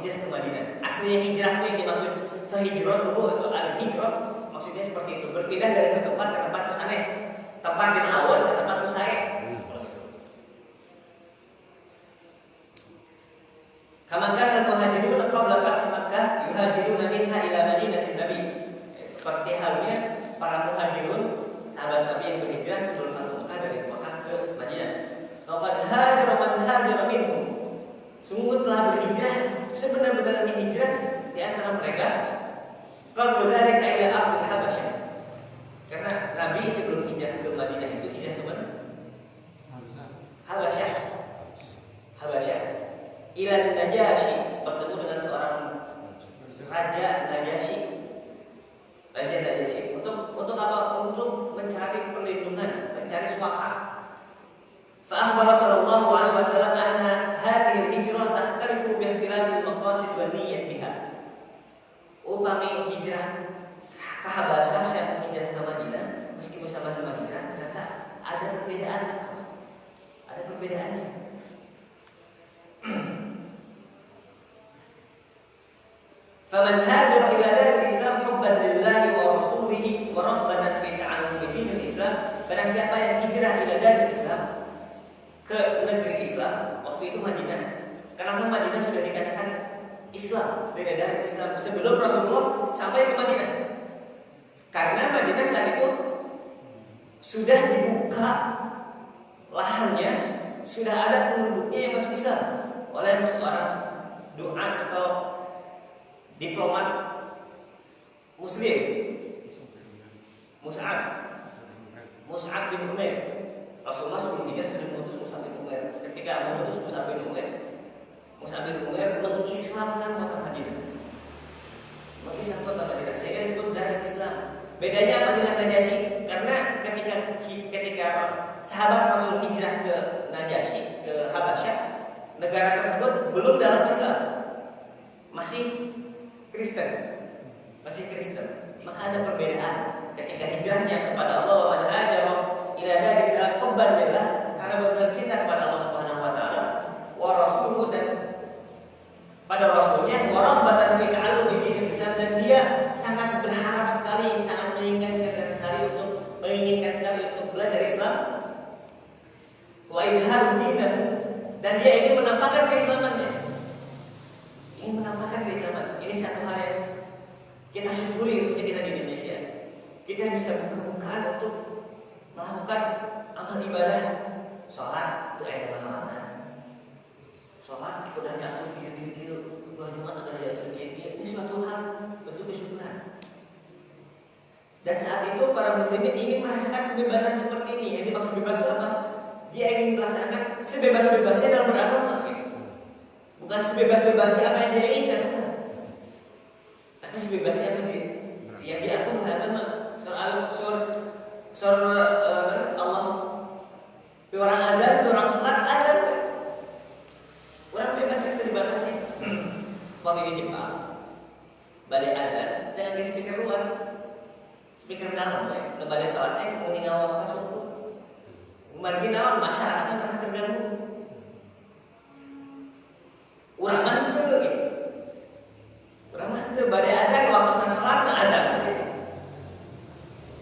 hijrah ke Madinah. Aslinya hijrah itu yang dimaksud fahijratuhu atau al-hijrah, maksudnya seperti itu, berpindah dari satu tempat ke tempat sanes, tempat yang awal ke tempat saya. Kama kana al-muhajirun qabla fath Makkah yuhajiruna minha ila Madinatin Nabi. Seperti halnya para muhajirun, sahabat Nabi yang berhijrah sebelum Fathu Makkah dari Makkah ke Madinah. Laqad hajara man hajara minhum. Sungguh telah berhijrah sebenar-benarnya hijrah di antara mereka. Qabla dzalika ila ardil Habasyah. Karena Nabi sebelum hijrah ke Madinah itu hijrah ke mana? Habasyah. Habasyah. Ila Najasyi, bertemu dengan seorang raja Najasyi. Raja Najasyi untuk apa? Untuk mencari perlindungan, mencari suaka. Fa akhbara sallallahu alaihi wasallam anna hadhihi al-hijrah takhtalifu bi ikhtilafi al-maqasid wa niyyat biha. Upami hijrah ke Habasyah dan hijrah ke Madinah, meskipun sama-sama hijrah, ternyata ada perbedaan. Ada perbedaannya. Faman hajara ila daril Islam hubban lillahi wa rasulihi wa raghbatan fi ta'allum dinil Islam, barang siapa yang hijrah ila daril Islam ke negeri Islam, waktu itu Madinah. Karena Madinah sudah dikatakan Islam, dari daril Islam sebelum Rasulullah sampai ke Madinah. Karena Madinah saat itu sudah dibuka lahannya, sudah ada penduduknya yang masuk Islam oleh seorang du'at atau diplomat Muslim, Mus'ab bin Umair. Rasulullah sebelum hijrah sudah mengutus Mus'ab bin Umair. Ketika mengutus Mus'ab bin Umair mengislamkan kota Madinah. Mengislam kota Madinah, sehingga disebut darul Islam. Bedanya apa dengan Najasyi? Karena ketika sahabat Rasul hijrah ke Najasyi, ke Habasyah, negara tersebut belum dalam Islam, masih Kristen. Maka ada perbedaan ketika hijrahnya kepada Allah wa hajara ila daril Islam hubban lillah, karena benar cinta kepada Allah Subhanahu wa taala, wa rasuluhu, dan pada rasulnya, wa rabbatan fi ta'allumi dinil Islam, dan dia sangat berharap sekali, sangat menginginkan sekali untuk belajar Islam, wa idhar dinahu, dan dia ingin menampakkan keislamannya. Ini satu hal yang kita syukuri, khususnya kita di Indonesia. Kita bisa buka-bukaan untuk melakukan amal ibadah. Sholat itu ayat mana? Sholat udah diatur gil-gil, dua Jumat udah diatur gil-gil. Ini suatu hal bentuk kesyukuran. Dan saat itu para muslimin ingin merasakan kebebasan seperti ini. Yang dimaksud bebas apa? Dia ingin melaksanakan sebebas-bebasnya dalam beragama. Bukan sebebas-bebasnya apa yang dia inginkan, bukan. Tapi sebebasnya yang diatur oleh agama. Allah, orang azan, orang sholat, azan. Orang bebas kan dibatasi. Pemilik Jepang, badai azan, jangan di speaker luar, speaker dalam, badai sholat, meninggal waktu subuh. Marginal masyarakatnya merasa terganggu. Urang manteu gitu. Urang manteu bade adzan waktu salat mah adzan.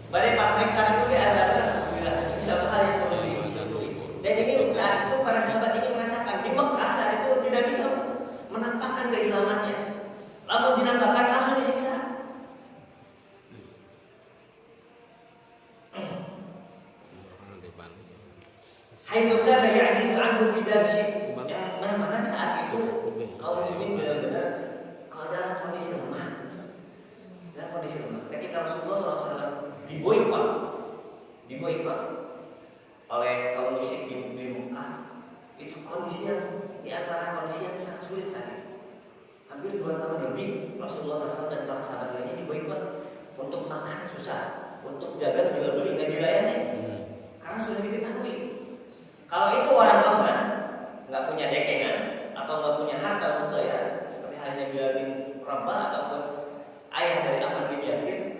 Bade 4 hektar itu ge adzan. Alhamdulillah, ini satu hal yang perlu disyukuri. Dan ini saat itu para sahabat ini merasakan di Mekah saat itu tidak bisa menampakkan keislamannya. Lalu dinampakkan langsung disiksa. Haitsu kana ya'jiz 'anhu fi darshi. Mana saat itu kaum muslimin benar-benar kalau dalam kondisi lemah. Ketika Rasulullah SAW diboikot oleh kaum musyrik di Mekah, itu kondisi yang di antara kondisi yang sangat sulit saat itu. Hampir 2 tahun lebih Rasulullah SAW dan para sahabat lainnya diboikot untuk makan susah, untuk dagang jual beli nggak dilayani, karena sudah diketahui kalau itu orang lemah, nggak punya dekengan atau nggak punya harta untuk bayar, seperti halnya Bilal bin Rabah ataupun ayah dari Ammar bin Yasir,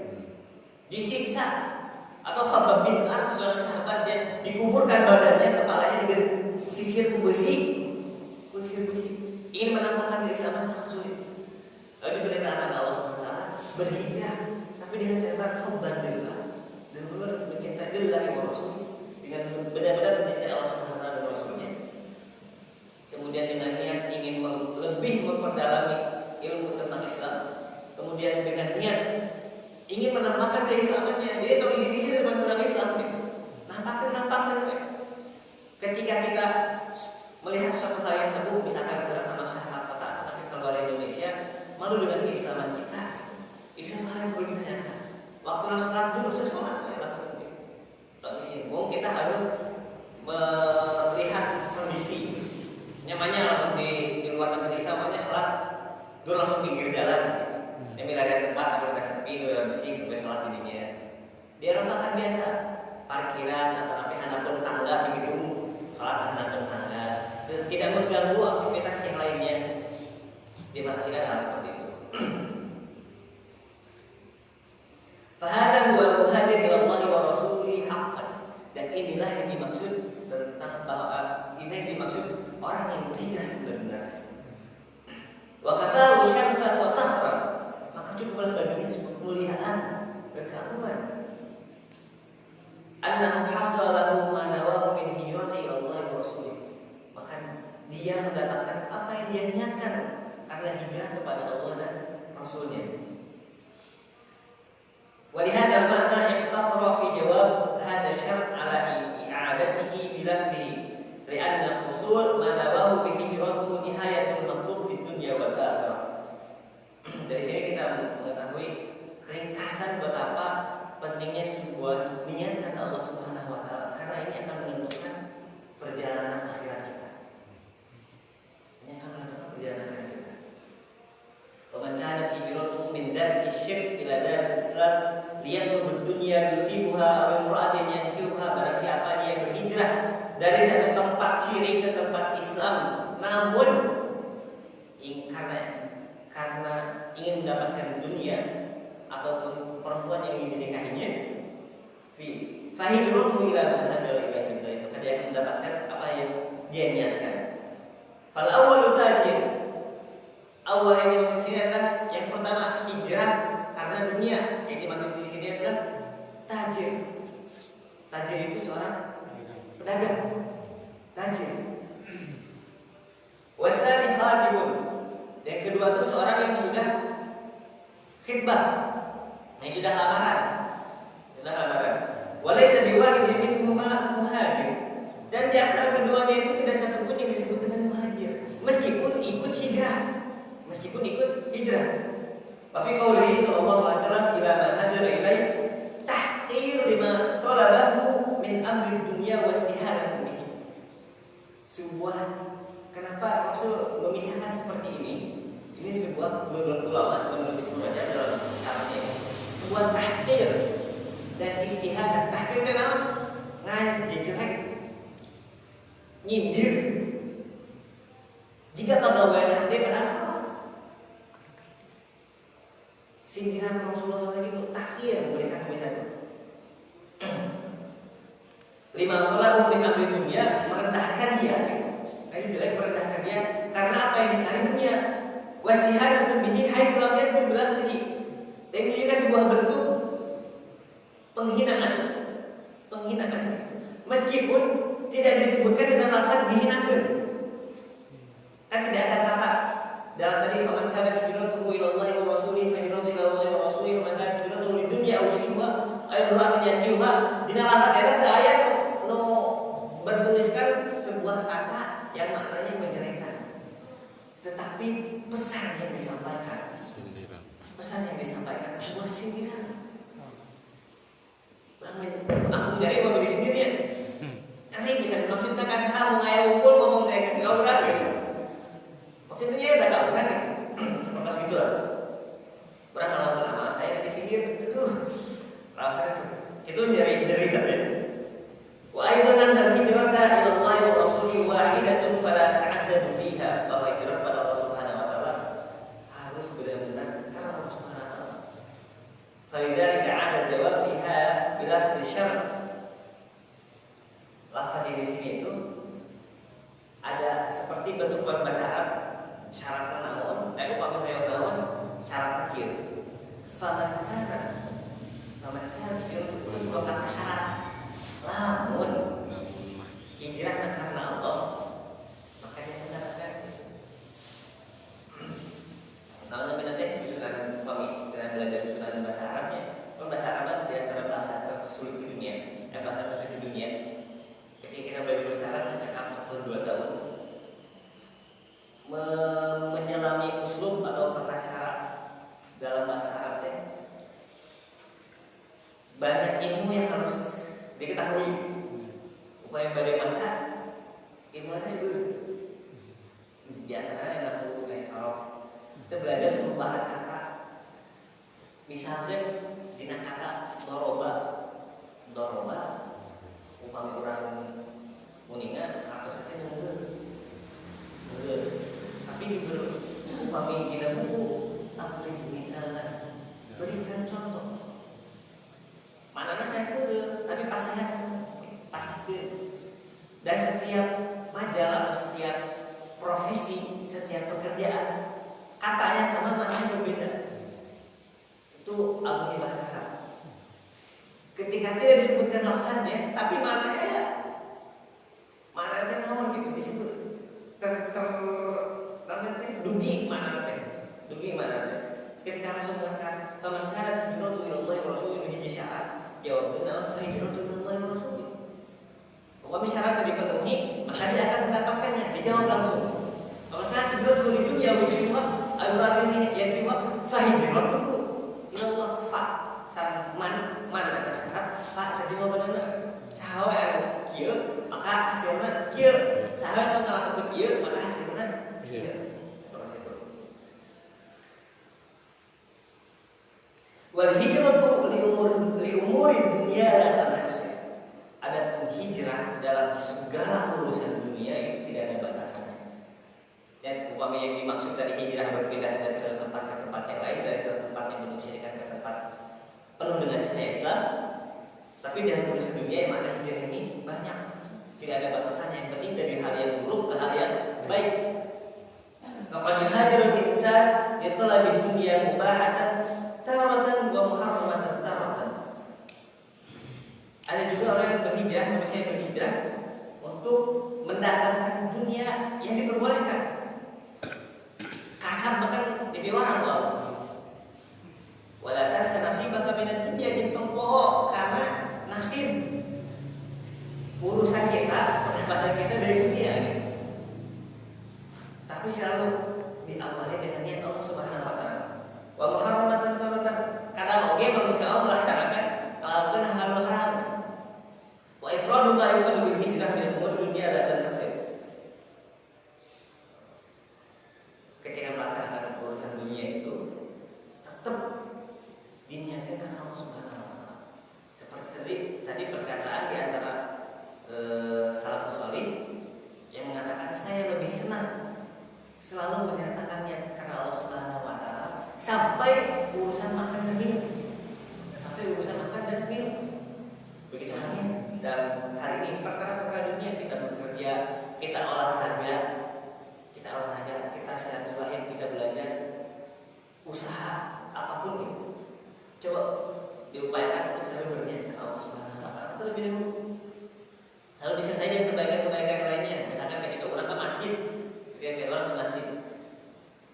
disiksa, atau Khabbab bin Arad, seorang sahabat yang dikuburkan badannya, kepalanya disisir besi, ingin menampakkan keislaman sangat sulit. berhijrah, tapi dengan catatan hubban lillah, dan benar mencintai lillahi wa rasul, dengan benar-benar mencintai Allah Subhanahu wa taala dan Rasulnya. Kemudian dengan niat ingin lebih memperdalami ilmu tentang Islam, kemudian dengan niat ingin menambahkan keislamannya. Jadi tahu isi-isi dengan orang Islam gitu. Nampakkan. Ketika kita melihat suatu hal yang teguh, misalkan orang nama syahadat kota, tapi kalau di Indonesia malu dengan keislaman kita, itu satu hal yang perlu ditanyakan. Waktu sholat dulu, sholat ya langsung. Kalau isi, kita harus melihat kondisi. Nyamannya di luar negeri Islam, sholat dulu langsung pinggir jalan. Yang milarian tempat, kalau udah sepi, udah bersih, udah sholat dirinya. Di Eropa kan biasa, parkiran atau handapun tangga di gedung, sholat handapun tangga, tidak mengganggu aktivitas yang lainnya. Di mana tidak ada hal seperti itu. Fahada huwa muhajir ila Allah wa Rasulih haqqan. Dan inilah yang dimaksud tentang bahwa ini yang dimaksud orang yang berhijrah sebenarnya. Wa kafahu syarfan wa fakhran. Cukuplah baginya sebuah kemuliaan dan keagungan. Annahu hasala lahu ma nawahu min hijrati ila Allah wa Rasulih. Maka dia mendapatkan apa yang dia niatkan karena hijrah kepada Allah dan Rasulnya. Walihada makna iqtasara fi jawab hadha syart ala i'adatihi bilafdihi li'anna husul ma nawahu bi hijratihi nihayatul matlub fi dunya wal akhirah. Dari sini kita mengetahui ringkasan betapa pentingnya sebuah niat karena Allah Subhanahu wa taala, karena ini akan menentukan perjalanan akhirat kita. Ini akan menentukan perjalanan akhirat kita. Wa kanat hijratuhu min darki syirk ila daril Islam liyatlub ad-dunya yusibuha aw imra'atin yankihuha. Barang siapa dia berhijrah dari satu tempat syirik ke tempat Islam, namun karena ingin mendapatkan dunia ataupun perempuan yang ingin dinikahinya, fahijratuhu ila ma hajara ilaihi, maka dia akan mendapatkan apa yang dia niatkan. Fal awwalu tajir, awal yang dimaksud sini adalah yang pertama hijrah karena dunia. Yang dimaksud di sini adalah tajir. Tajir itu seorang pedagang, tajir. Wa tsani khadibun. Yang kedua itu seorang yang sudah khidbah, yang sudah lamaran. Walaysa biwahidin minhuma muhajir. Dan di antara keduanya itu tidak satu pun yang disebut dengan muhajir, meskipun ikut hijrah. Wa fi qaulihi sallallahu alaihi wasallam ila ma hajara ilai tahqir lima talabahu min amri dunya wa istihalahu bihi. Sebuah kenapa Rasul memisahkan seperti ini? Ini sebuah menurut ulama, menurut Ibnu Rajab dalam syarahnya ini, sebuah tahqir dan istihad. Tahqir itu apa? Ngejelek, nyindir. Jika pegawai dia berasal sindiran Rasulullah itu tahqir, memberikan misalnya 5 tolak min amri dunia, merendahkan dia. Kayak jelek, merendahkan dia karena apa yang dicari dunia. Wasihadatun bihi haitsu lam yadhkur bilafdihi. Dan ini juga sebuah bentuk penghinaan. Meskipun tidak disebutkan dengan lafaz dihinakan. Kan tidak ada kata dalam tadi faman kana hijratuhu ila Allah wa rasulihi fa hijratuhu ila Allah wa rasulihi wa man kana hijratuhu lid dunya aw yusibuha ay imra'atin yankihuha. Dina lafaz eta ayat nu bertuliskan sebuah kata yang maknanya menjelekkan. Tetapi pesan yang disampaikan sebuah sindiran. Aku jadi mau beli sendirian. Nanti bisa dimaksudkan kasih kamu ngaya ngumpul ngomong kayak gak usah gitu. Maksudnya ya gak usah gitu. Seperti itu lah. Berapa lama saya disindir, rasanya itu dari katanya. Wa aidan anna hijrata ila Allah wa rasulihi wahidatun fala ta'addadu fiha. Bahwa hijrah pada Allah Subhanahu wa taala harus benar-benar karena Allah Subhanahu wa taala. Falidzalika 'ada jawab fiha bilafdhi syarh. Lafaz di sini itu ada seperti bentuk bahasa Arab syarat naon, upami saya naon syarat akhir. Fa dua kata syarat. Lamun hijrah karena Allah, maka dia mendapatkan. Kalau nabi nanti susunan kami dengan belajar susunan bahasa Arabnya, bahasa Arab di antara bahasa tersulit di dunia, bahasa tersulit di dunia. Ketika kita belajar bahasa Arab, cekap 1-2 tahun, menyelami uslub atau tata cara dalam bahasa Arab teh, banyak ilmu yang harus diketahui. Upaya badai baca ilmu itu sih di antara yang aku huruf. Kita belajar perubahan kata. Misalnya dina kata doroba, upami orang kuningan atau saja mundur. Tapi diberi upami dina buku, apa misalnya berikan contoh. Mana saya sebut, tapi pasti. Dan setiap majalah, setiap profesi, setiap pekerjaan, katanya sama, maknanya berbeda. Itu alumni bahasa Arab. Ketika tidak disebutkan lafaznya, tapi maknanya naon gitu disebut. Dugi mana? Ketika Rasul mengatakan, "Faman kanat hijratuhu ila Allah wa rasulihi hiji syarat." Jawabnya, "Fa hijratuhu ila Allah wa rasulihi." Apabila syarat dipenuhi, maka dia akan mendapatkannya. Dijawab langsung. Faman kanat hijratuhu li dunya wa yusriha al-radini yatiwa fa hijratuhu ila Allah fa. Man ada syarat fa tadi jawabanna. Saha anu kieu, maka hasilna kieu. Saha anu ngalakukeun kieu, maka hasilna kieu. Wal hijratu li umuri dunya la tanasya. Ada hijrah dalam segala urusan dunia itu tidak ada batasannya. Dan upama yang dimaksud dari hijrah berpindah dari satu tempat ke tempat yang lain, dari satu tempat yang menusyrikan ke tempat penuh dengan cahaya Islam. Tapi dalam urusan dunia yang mana hijrah ini banyak, tidak ada batasannya. Yang penting dari hal yang buruk ke hal yang baik. Faqad yuhajirul insan li talabi dunya mubahatan taratan wa muharramatan taratan. Ada juga orang yang berhijrah, manusia yang berhijrah untuk mendatangkan dunia yang diperbolehkan. Kasar bahkan dibiwarang Allah. Wala tansa nasibaka minad dunya jentong poho, karena nasib urusan kita, pendapatan kita dari dunia. Tapi selalu diawali dengan niat Allah Subhanahu wa taala. Wa muharramatan taratan, kadang oge manusia Allah melaksanakan kalau hal haram. Wa ifradu ma yusallu bil hijrah min umur dunya la tanasib. Ketika melaksanakan urusan dunia itu tetap diniatkan karena Allah Subhanahu wa taala. Seperti tadi perkataan di antara salafus salih yang mengatakan saya lebih senang selalu menyatakannya karena Allah Subhanahu wa taala sampai urusan makan dan minum. Begitu halnya dalam hari ini perkara-perkara dunia, kita bekerja, kita olahraga, kita silaturahim, kita belajar, usaha apapun itu. Coba diupayakan untuk selalu berniat kepada Allah Subhanahu wa taala terlebih dahulu. Lalu disertai dengan kebaikan-kebaikan lainnya. Misalkan ketika orang ke masjid,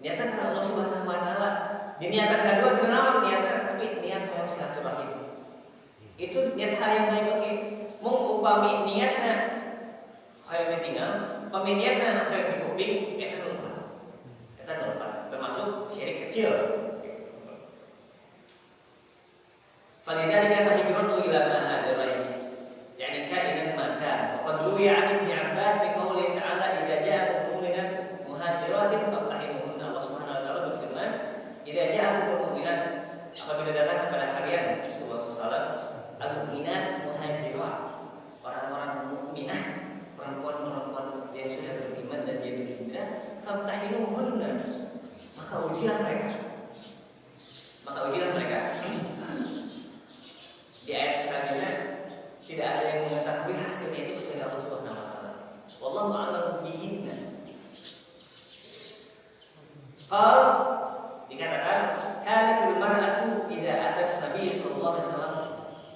niatan karena Allah Subhanahu wa taala. Diniatan kedua kenal niatan, tapi niat yang silaturahim. Itu niat hal yang baik oke. Mung upami niatna hayang tinggal, upami niatna hayang di kuping, eta lupa. Termasuk syirik kecil. Falidzalika fahijratu ila ma hajara yani kainan maka qad ruwiya 'an Ibnu Abbas bi qouli ta'ala idza ja'akum mu'minat muhajiratin famtahinuhunna. Allah Subhanahu wa taala berfirman, idza ja'akum mu'minat, apabila datang kepada kalian sallallahu alaihi wasallam al-mu'minat muhajirat, orang-orang mukminah, perempuan-perempuan yang sudah beriman dan dia berhijrah, famtahinuhunna, maka ujilah mereka. Di ayat selanjutnya tidak ada yang mengetahui hasilnya itu kecuali Allah Subhanahu wa taala. Wallahu a'lam bihinna. Qal dikatakan kanatil mar'atu idza atat Nabi sallallahu alaihi wasallam,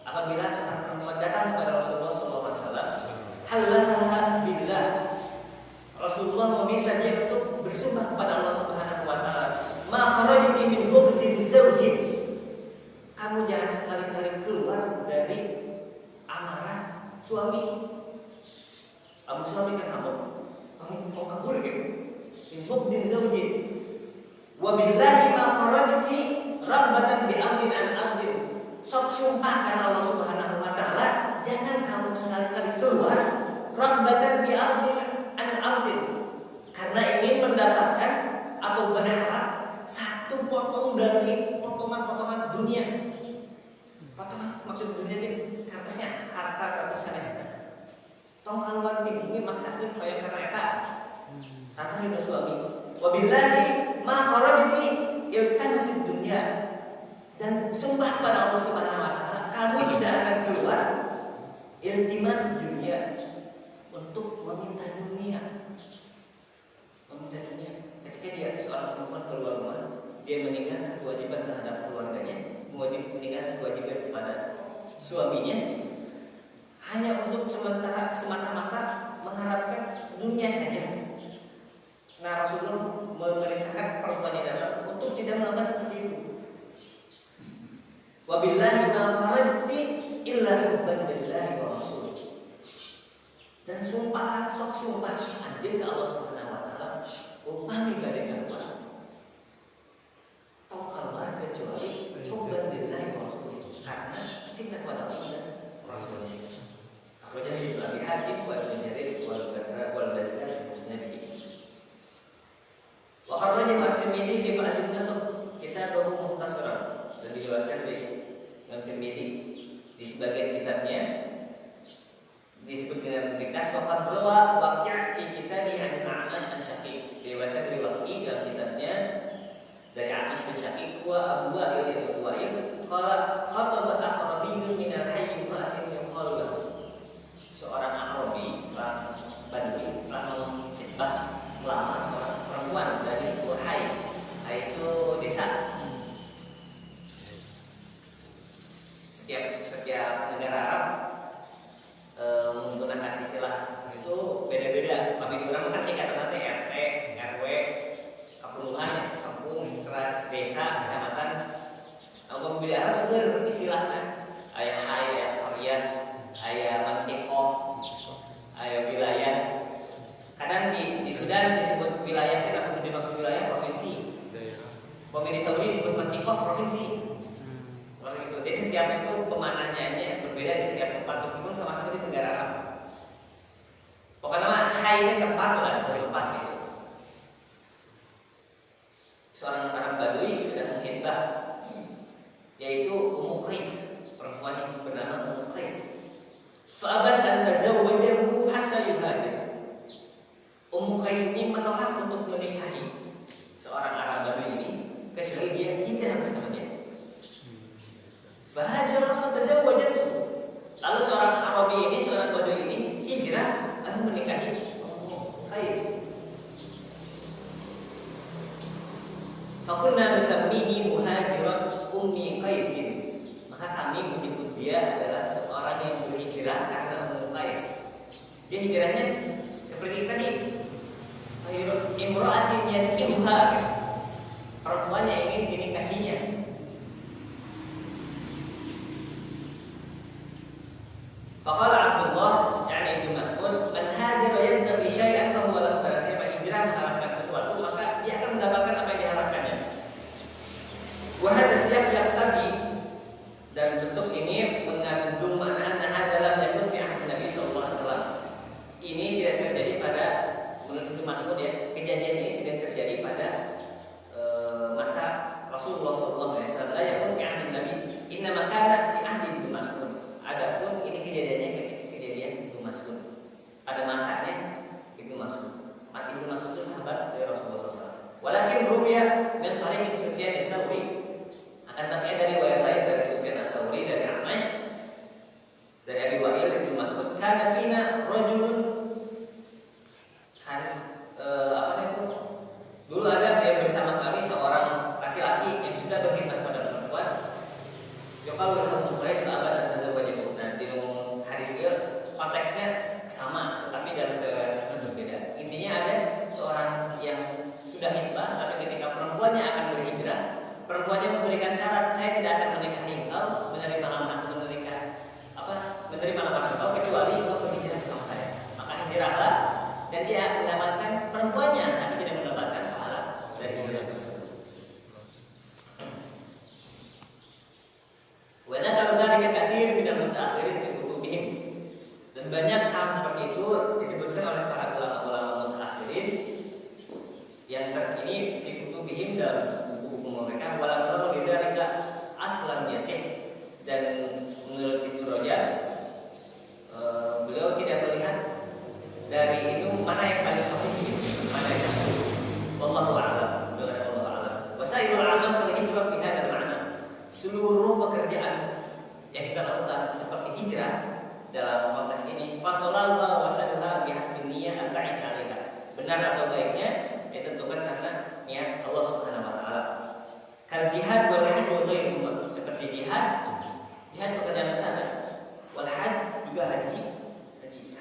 apabila seorang datang kepada Rasulullah SAW. Halafaha billah. Rasulullah meminta dia untuk bersumpah kepada Allah Subhanahu wa taala. Ma kharajti min bughdin zawjin. Kamu jangan sekali-kali keluar dari amarah suami. Kamu suami kan kamu mau kabur gitu. Min bughdin zawjin. Wa billahi ma kharajti rabbatan bi amrin an amrin. Sok sumpah karena Allah Subhanahu wa taala, jangan kamu sekali-kali keluar rabbatan bi amrin an amrin, karena ingin mendapatkan atau berharap satu potong dari potongan-potongan dunia. Potongan maksud dunia itu kertasnya, harta kertas sanesna. Tong keluar di bumi maksudnya kaya karena eta tanpa ridho suami. Wabillahi ma kharajti iltamasid dunya, dan sumpah pada Allah Subhanahu wa taala, kamu tidak akan keluar iltimas dunia, untuk meminta dunia. Meminta dunia. Ketika dia seorang perempuan keluar rumah, dia meninggalkan kewajiban terhadap keluarganya, meninggalkan kewajiban kepada suaminya, hanya untuk semata-mata mengharapkan dunia saja. Nah, Rasulullah memerintahkan perempuan yang datang untuk tidak melakukan seperti itu. Wabillahi ma kharajti illa hubban lillahi wa rasulih. Dan sumpah, sok sumpah anjeun ka Allah Subhanahu wa taala, upami bade keluar. Tong keluar kecuali hubban lillahi wa rasulih, karena cinta kepada Allah dan Rasulnya. Aku jadi Abi Hakim wa Jarir wal Barra wal Bazzar musnadih. Wa kharrajahu at-Tirmidzi fi ba'd an-nasab kitabahu mukhtasaran, dan diriwayatkan di Imam Tirmidzi di sebagian kitabnya disebut dengan ringkas waqad rawa Waqi' fi kitabi an A'mash an Syaqiq, diriwayatkan dari Waqi' dalam kitabnya dari A'mash bin Syaqiq wa Abu Wa'il qala khataba a'rabiyyun min al-hayy imra'atin yuqalu, seorang Arabi orang Badui telah menghitbah melamar seorang perempuan dari sebuah hayy itu desa. Setiap negara Arab menggunakan istilah itu beda-beda. Kami di orang kan tingkatan RT, RW, kapuluhan, kampung, keras, desa, kecamatan. Kalau di Arab seger istilahnya ayah hai, ayah karyan, ayah mantikoh, ayah wilayah. Kadang di Sudan disebut wilayah, tidak dimaksud wilayah provinsi. Kalau di Saudi disebut mantikoh provinsi. Itu. Jadi setiap itu pemanahnya berbeda di setiap tempat, meskipun sama-sama di negara Arab. Pokoknya hai itu tempat lah, tempat itu. Seorang Arab Badui sudah menghitbah, yaitu Ummu Qais, perempuan yang bernama Ummu Qais. Fa'abat an tazawwajahu hatta yuhajir. Ummu Qais ini menolak untuk menikahi seorang Arab Badui ini kecuali dia hijrah bersama dia. Fahajara fatazawwajatu. Lalu seorang Arabi ini, seorang Badui ini hijrah lalu menikahi Ummu Qais. Fakunna nusammihi muhajiran Ummi Qaisin. Maka kami menyebut dia adalah seorang yang berhijrah karena Ummu Qais. Dia hijrahnya seperti tadi. Imra'atin yankihuha, perempuan yang ingin dinikahinya. Faqala Abdullah, yani Ibnu Mas'ud, man hajara yabtaghi syai'an fa huwa lahu. Siapa hijrah mengharapkan sesuatu, maka dia akan mendapatkan apa yang diharapkannya. Wa hadza siyaq yaqtabi, dan bentuk ini mengandung makna adalah yakun fi ahad Nabi sallallahu alaihi wasallam. Ini tidak terjadi pada, menurut Ibnu Mas'ud ya, kejadian ini tidak terjadi pada ketika perempuannya akan berhijrah, perempuannya memberikan syarat, saya tidak akan menikahi engkau, menerima lamaran engkau kecuali engkau berhijrah bersama saya. Maka hijrahlah dan dia mendapatkan perempuannya, tapi tidak mendapatkan pahala dari hijrah tersebut. Wa dzakara dzalika katsir minal mutaakhirin fi kutubihim. Dan banyak hal seperti itu disebutkan oleh para ulama-ulama mutaakhirin yang terkini fi kutubihim dalam buku-buku mereka. Walam taru bidzalika aslan yasih. Dan menurut Ibnu Rajab, beliau tidak melihat dari itu mana yang paling sahih, mana yang sahih. Wallahu a'lam. Wallahu a'lam. Wasairul amal terhijrah fi hadzal ma'na. Seluruh pekerjaan yang kita lakukan seperti hijrah dalam konteks ini, fasalal wa wasaduha bihasbi niyyah al-ba'id 'alaiha. Benar atau baiknya ditentukan karena niat Allah Subhanahu wa taala. Kal jihad wal hajj wa ghairuhuma, seperti jihad pekerjaan besar, wal hajj juga haji.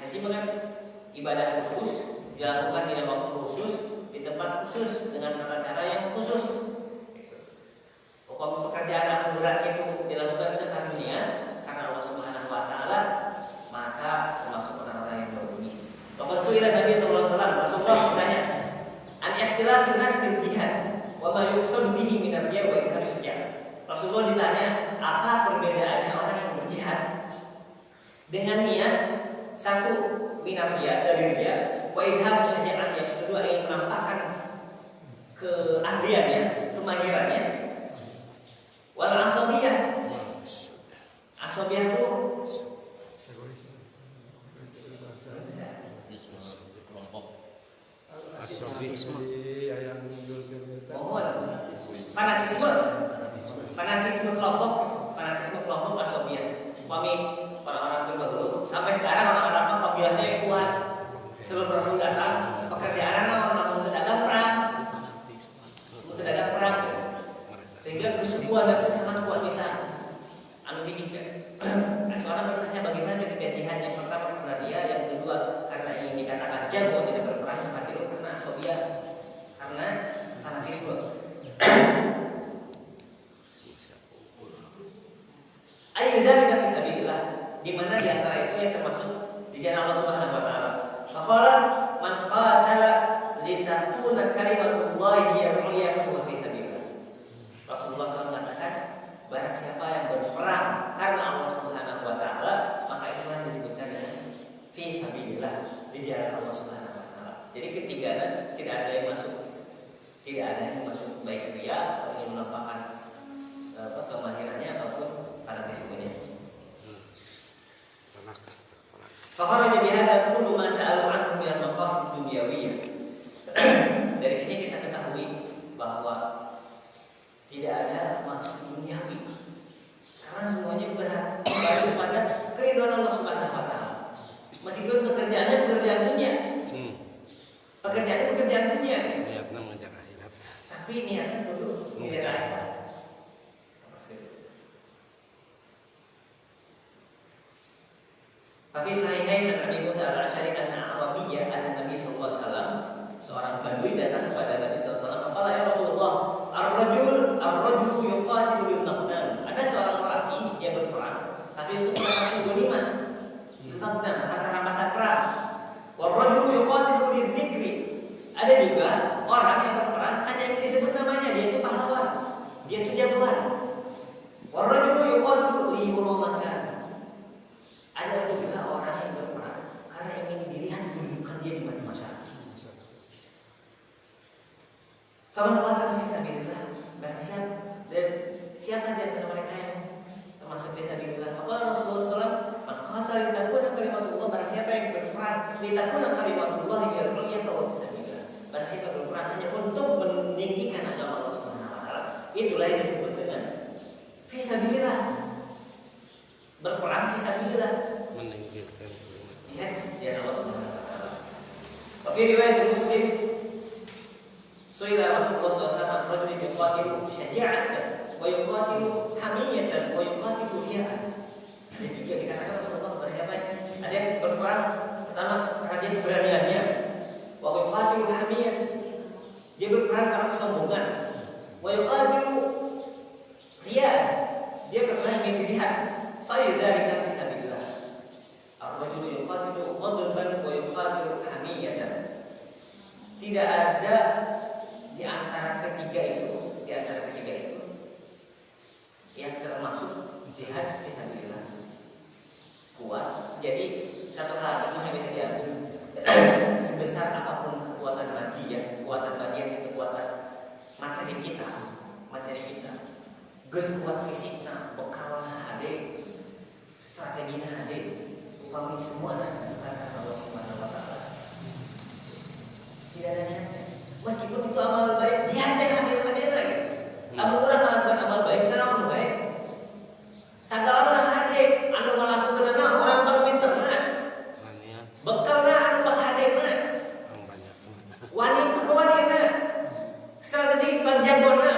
Haji bukan ibadah khusus, dilakukan di waktu khusus, di tempat khusus, dengan tata cara yang khusus. Pokok pekerjaan akan berat itu dilakukan dengan niat karena Allah Subhanahu wa taala, maka termasuk orang-orang yang berbunyi. Bahkan suila Nabi sallallahu alaihi wasallam, Rasulullah bertanya, "An ikhtilafin nas fil jihad wa ma yuqsadu bihi min ar-riya wa idhar syaja'ah." Rasulullah ditanya, apa perbedaannya orang yang berjihad dengan niat satu minafiyah dari riya, wa idhar syaja'ah, yang kedua ingin menampakkan keahliannya, kemahirannya, wal asabiyah. Asabiyah itu kelompok. Fanatisme kelompok asabiyah. Kami orang-orang terdahulu sampai sekarang orang-orang kabilahnya yang kuat. Sebelum Rasul datang, pekerjaan orang pedagang perang, sehingga kesekuatan itu sangat kuat bisa seorang bertanya bagaimana ketika jihad, yang pertama karena dia, yang kedua karena ingin dikatakan jago tidak berperang, yang ketiga karena asabiyah, karena fanatisme. Ayyadzalika fi sabilillah, di mana di antara itu yang termasuk di jalan Allah Subhanahu wa taala. Faqala man qatala litakuna kalimatullahi hiya al-'ulya fa huwa fi sabilillah. Rasulullah SAW mengatakan, barang siapa yang berperang karena Allah Subhanahu wa taala, maka itulah disebutkan dengan fi sabilillah, di jalan Allah Subhanahu wa taala. Jadi ketiganya tidak ada yang masuk baik riya atau ingin menampakkan kemahirannya ataupun fanatismenya. Fakharaja bihadza kullu ma sa'alu anhu min al-maqasid dunyawiyah. Dari sini kita ketahui bahwa tidak ada maksud duniawi, karena semuanya berarti kepada keridhaan Allah Subhanahu wa taala. Meskipun pekerjaannya pekerjaan dunia. Pekerjaannya pekerjaan dunia. Niatnya mengejar akhirat. Tapi niatnya dulu mengejar akhirat. Fi sahihain an Abi Musa al-Asy'ari anna Arabiyya ata Nabi sallallahu alaihi wasallam, seorang badui datang kepada Nabi sallallahu alaihi wasallam, "Qala ya Rasulullah, ar-rajulu yuqatilu bil maqdam." Ada seorang lelaki yang berperang, tapi untuk mendapatkan ghanimah. Maqdam, harta rampasan perang. War-rajulu yuqatilu lidzikri. Ada juga orang yang berperang hanya ingin disebut namanya, dia itu pahlawan, dia itu jagoan. War-rajulu yuqatilu lihurmatan. Ada juga orang yang berperang karena ingin dilihat kedudukan dia di mata masyarakat. Faman qatala fi sabilillah, barang siapa di antara mereka yang termasuk fi sabilillah? Faqala Rasulullah SAW, man qatala litakuna kalimatullah, barang siapa yang berperang litakuna kalimatullah hiya fa huwa fi sabilillah. Barang siapa berperang hanya untuk meninggikan agama Allah Subhanahu wa taala, itulah yang disebut dengan fi sabilillah. Berperang fi sabilillah, meninggikan jihad Allah Subhanahu wa taala. Wa fi riwayat Muslim, suila Rasulullah SAW rajulun yuqatilu syaja'atan wa yuqatilu hamiyatan wa yuqatilu riya'an. Ada juga dikatakan Rasulullah kepada siapa? Ada yang berperang pertama karena dia keberaniannya, wa yuqatilu hamiyatan, Dia berperang karena kesombongan. Wa yuqatilu riya'an. Dia berperang ingin dilihat. Fa yudzalika fi sabilillah. Ar-rajulu yuqatilu ghadban wa yuqatilu hamiyatan. Tidak ada di antara ketiga itu yang termasuk jihad fi sabilillah. Kuat. Jadi satu hal itu yang bisa diambil. Sebesar apapun kekuatan madiyah, itu kekuatan materi kita. Geus kuat fisikna, bekal hade, strategina hade, upami semua bukan karena Allah Subhanahu wa taala. Tidak ada niatnya. Meskipun itu amal baik, jihad teh hade lagi. Lamun urang ngalakukan amal baik, naon baik? Sagala mah hade, anu ngalakukeunna orang bang pinterna. Bekalna anu bang hadena. Wanita strategi panjagona.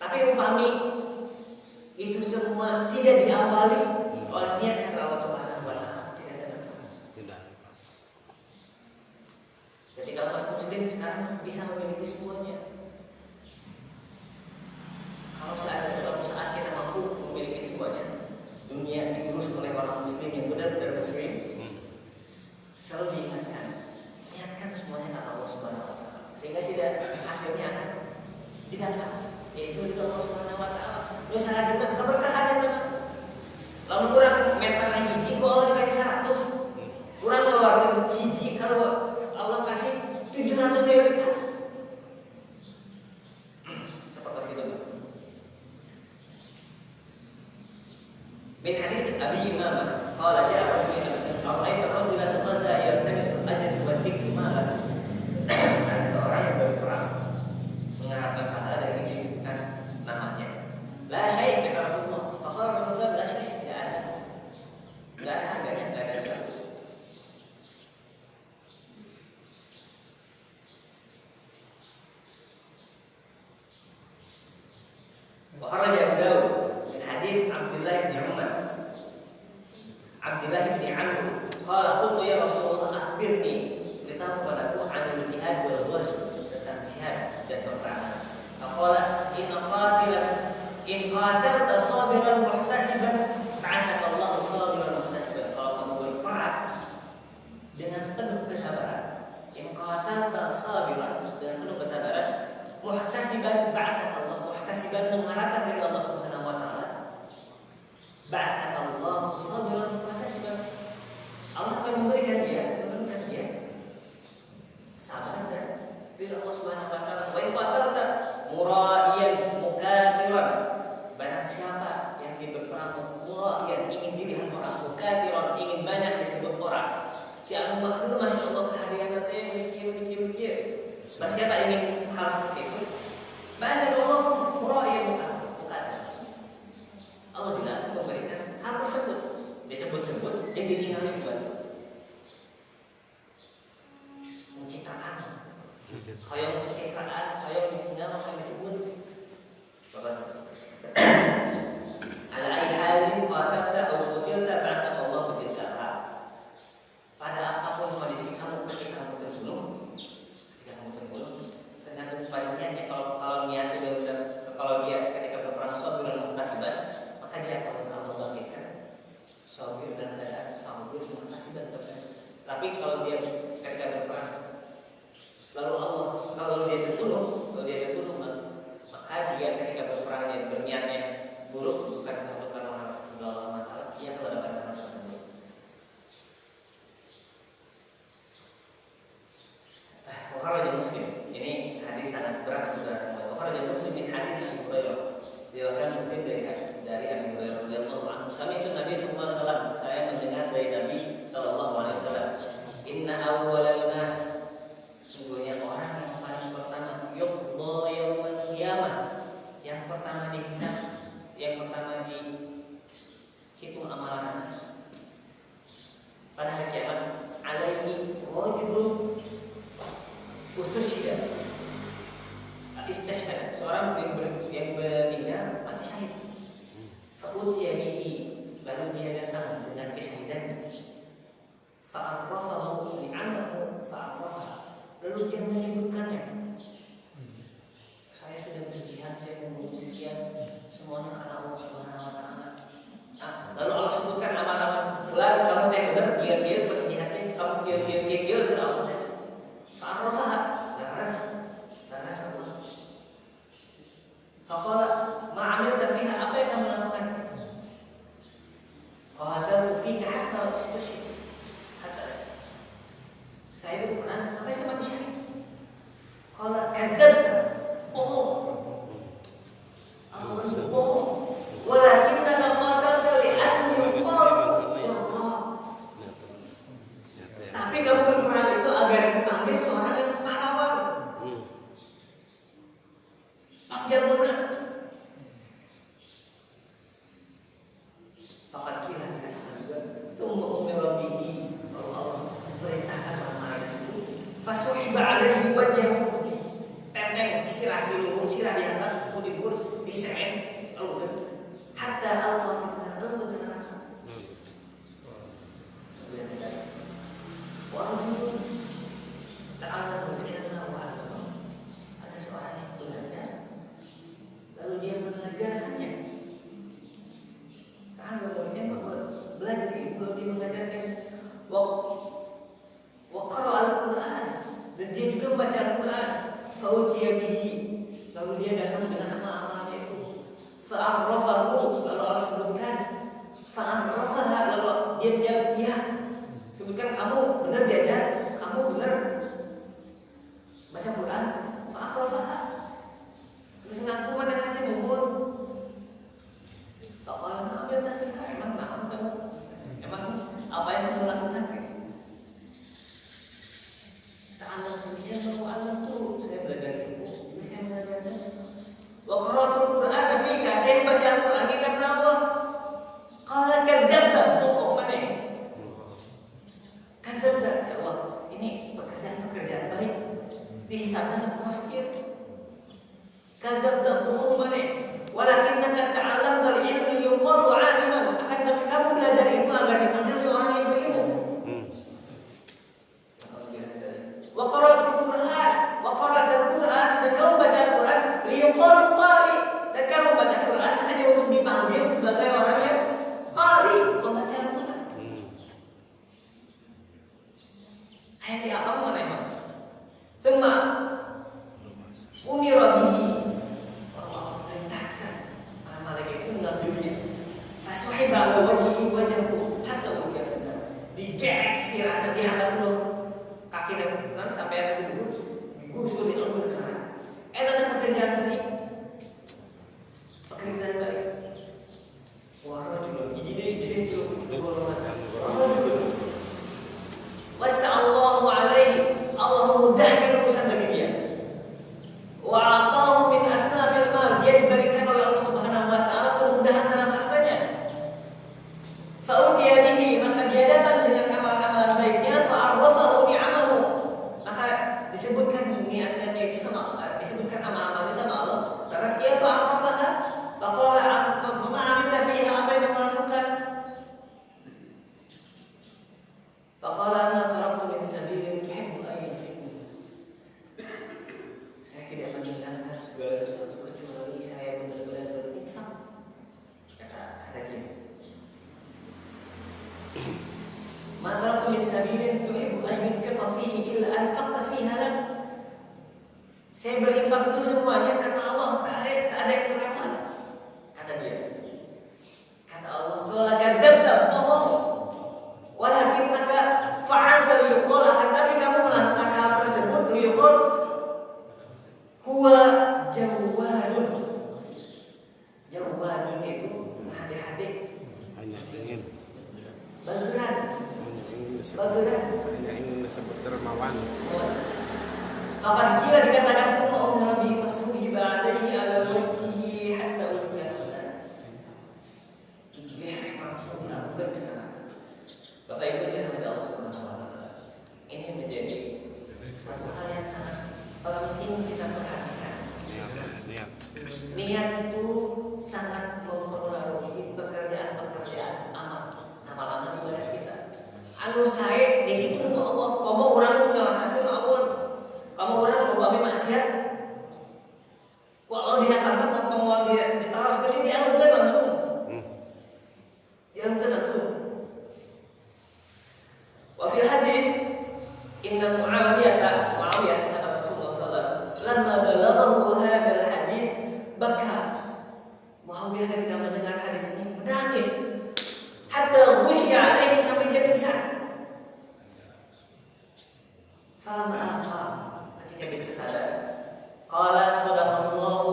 Tapi upami itu semua tidak diawali oleh niat karena Allah Subhanahu wa taala, tidak ada manfaat. Ketika umat muslim sekarang bisa memiliki semuanya. Kalau suatu saat kita mampu memiliki semuanya, dunia diurus oleh orang muslim yang benar-benar muslim, selalu niatkan semuanya karena Allah Subhanahu wa taala. Sehingga hasilnya akan tidak apa. Yaitu itu Allah Subhanahu wa taala. Terus sangat juga keberkahan ya teman. Lalu kurang meter hiji, kok Allah dikasih 100. Kurang ngeluarkan hiji, kalau Allah kasih 700 kali lipat. Seperti itu. Min hadis Abi Imamah, qala ja'a rajulun ra'aytu rajulan ghaza yaltamisu al-ajr wa dhikru malan. Ada seorang yang berperang mengharapkan pahala dari disebutkan namanya. La syai' kata Rasulullah. Faqala Rasulullah la syai', tidak ada harganya, tidak ada sesuatu. Wa kharaja Abu Dawud min hadits Abdullah bin Umar. Abdullah bin Amr qala qultu ya Rasulullah akhbirni, beritahu kepadaku anil jihad wal ghusl, tentang jihad dan peperangan. Faqala in qatalta sabiran muhtasiban ba'athaka Allah sabiran muhtasiban. Kalau kamu berperang dengan penuh kesabaran, in qatalta sabiran, dengan penuh kesabaran, muhtasiban ba'athaka Allah, muhtasiban mengharapkan dari Allah Subhanahu wa taala, ba'athaka Allah sabiran muhtasiban, Allah akan menurunkan dia sabar dan ridha Allah Subhanahu wa taala. Wa in qatalta muraiyan mukafiran, barang siapa yang berperang muraiyan, ingin dilihat orang, mukafiran, ingin banyak disebut orang, si anu makhluk masya Allah kehadiran teh mikir. Barang siapa ingin hal seperti itu, ba'athaka Allah muraiyan mukafiran, Allah tidak akan memberikan hal tersebut. Disebut-sebut yang ditinggalin buat pencitraan, hayang ditinggal apa yang disebut ala ayyi halin qatalta aw qutilta ba'athaka Allah bitilka hal. Pada apapun kondisi kamu ketika kamu terbunuh, tergantung pada niatnya. Kalau niatnya kalau dia ketika berperang sabir dan muhtasiban, maka dia akan Allah bangkitkan sabir dan keadaan sabir dan muhtasiban. Tapi kalau dia ketika berperang lalu kalau dia terbunuh, maka dia ketika berperang dia berniatnya buruk, bukan satu karena Allah SWT, dia akan mendapatkan hal tersebut. Bukhari Muslim, ini hadis sangat berat untuk kita semua. Bukhari Muslim min hadis Abu Hurairah, diriwayatkan Muslim dari Abu Hurairah radhiyallahu anhu. Sami itu Nabi sallallahu alaihi wasallam, saya mendengar dari Nabi sallallahu alaihi wasallam, inna awwalan nas, sungguhnya orang yang paling pertama yuqda yaumal qiyamah, yang pertama dihisab, yang pertama dihitung amalan pada hari kiamat, alaihi rajulun ustushhida, istishhad, seorang yang meninggal mati syahid. Fa'utiya bihi, lalu dia datang dengan kesyahidannya. Fa'arrafahu li'amahu fa'arrafaha, lalu dia menyebutkannya saya membunuh sekian, semuanya karena Allah Subhanahu wa taala. Nah, lalu Allah sebutkan amal-amal fulan, kamu teh bener kieu perjihatnya, kamu kieu sudah Allah teh. Fa'arrafaha, laras Allah. Faqala ma'amilta fiha, apa yang kamu lakukan? Qataltu fika hatta ustushhid. Saya berperang sampai saya mati syahid. Qala kadzabta, bohong. Bohong. Walakinnaka qatalta li'anni yuqal ya Allah. Tapi kamu berperang itu agar dipanggil seorang yang pahlawan. Pangjabuna. Faqad kila thumma umira bihi. Allah perintahkan malaikat itu fasuhiba alaihi wajhahu. Tenteng sirah di luhung, sirah di atas, suku di bur, diseret lalu hatta al-qafina lalu ke neraka. Wa rajulun ta'allama ilma wa 'allama. Ada seorang yang belajar lalu dia mengajarkannya. Ta'allama ilma, belajar ilmu lalu dia mengajarkan. Wa qara'a al-Qur'an, dan dia juga membaca Al-Qur'an. Fa'utiya bihi, lalu dia datang dengan amal-amalnya itu. Fa'arrafahu, lalu Allah sebutkan. Fa'arrafaha, lalu dia menjawab iya. Sebutkan kamu benar diajar, kamu benar baca Quran. Fa'arrafaha, terus ngaku mana hati muhun. Faqala ma'amilta fiha, emang naon kamu? Emang apa yang kamu lakukan? Ta'alam dunia bahwa alam tuh saya belajar ilmu, juga saya mengajarkan. Wa qara'atul Qur'an fika, saya membaca Al-Qur'an karena Allah. Qala kadzabta, bohong mana? Kadzabta, ya Allah, ini pekerjaan baik, dihisabnya sama sekian. Kadzabta, bohong mana? Walakinnaka ta'alamta al-ilmi yuqalu 'aliman, akan tapi kamu belajar ilmu agar dipanggil seorang yang berilmu. Wa qara'atul Qur'an, dan kamu baca Al-Qur'an liyuqalu qari, dan kamu baca Quran hanya untuk dipanggil sebagai orang yang qari, membaca Al-Qur'an. Ayat di apa mana emang? Semua umira bihi, Allah perintahkan para malaikat itu mengambilnya. Fasuhiba ala wajhahu hatta ulqiya fi an-nar, digerek sirahnya di hadapan kaki dan sampai ada dulu digusur di lembut ke neraka. Ada pekerjaan baik, pekerjaan baik. Warajulun, jadi itu warajulun wasa'allahu alaihi, Allah memudahkan urusan bagi dia. Wa'atahu min asnafil mal, dia diberikan oleh Allah Subhanahu wa taala kemudahan dalam hartanya. Fa'utiya bihi, maka dia datang dengan amal-amalan baiknya. Fa'arrafahu ni'amahu, maka disebutkan niatnya itu sama Allah, disebutkan amal-amalnya sama Allah. Terus dia fa'arrafaha, faqala fama 'amilta fiha, apa yang kamu lakukan? Faqala ma taraktu min sabilin tuhibbu an yunfiqni, saya tidak meninggalkan segala sesuatu kecuali saya benar-benar berinfak, kata dia. Ma taraktu min sabilin tuhibbu an yunfiqa fihi illa anfaqta fiha lak, saya berinfak itu semuanya karena Allah, tak ada yang terlewat, kata dia. Kata Allah, qala kadzabta, bohong. Walakinnaka fa'alta liyuqal, akan tapi kamu melakukan hal tersebut liyuqal huwa jawadun. Jawadun itu adik-adik, hanya ingin bageran, hanya ingin disebut dermawan. Akan kira dikatakan Allah Nabi fasuhiba alaihi ala wajhihi hatta ulqiya fi an-nar, digerek langsung dilakukan ke neraka. Bapak Ibu yang dirahmati Allah Subhanahu wa taala, ini menjadi satu hal yang sangat penting kita perhatikan. Niat itu sangat mempengaruhi pekerjaan amal ibadah kita. Anu sae dihitung ku Allah, kamu urang nu ngalahkeun Allah, kamu urang nu bami maksiat, ku Allah dihantarkeun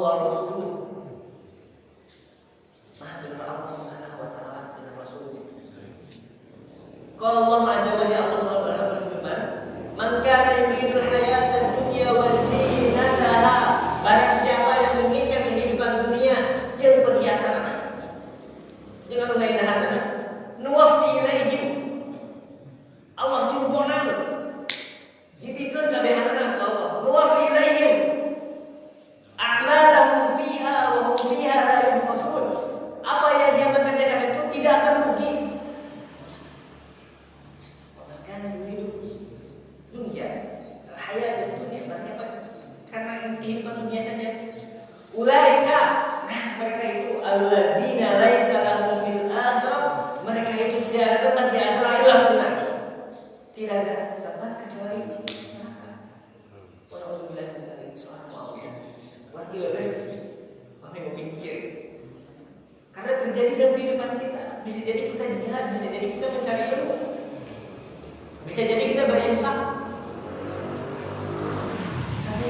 wa rasuluh. Maha benar Allah Subhanahu wa taala dan Rasulnya. Qala Allah azza wa jalla, Allah Subhanahu berfirman, "Man kana yuridul hayatad dunya wa zinataha." Barang siapa yang menginginkan kehidupan dunia jeung perhiasanna, jangan mengainahana, nuwaffi ilaihim. Allah jumponan dipikeun kabehanana ka Allah. Nuwaffi ilaihim a'malahum fiha wa hum fiha la yubkhasun. Apa yang dia bekerjakan itu tidak akan rugi. Bahkan hidup dunia, hayat dunia, berarti apa? Karena kehidupan dunia saja. Ulaika, nah mereka itu alladzina laisa lahum fil akhirah. Mereka itu tidak ada tempat di akhirat illa finnar. Tidak ada tempat kecuali neraka. Wallahu billahi min seorang Muawiyah. Berarti leres, kami memikir. Karena terjadi dalam kehidupan kita. Bisa jadi kita jihad, bisa jadi kita mencari ilmu, bisa jadi kita berinfak. Tapi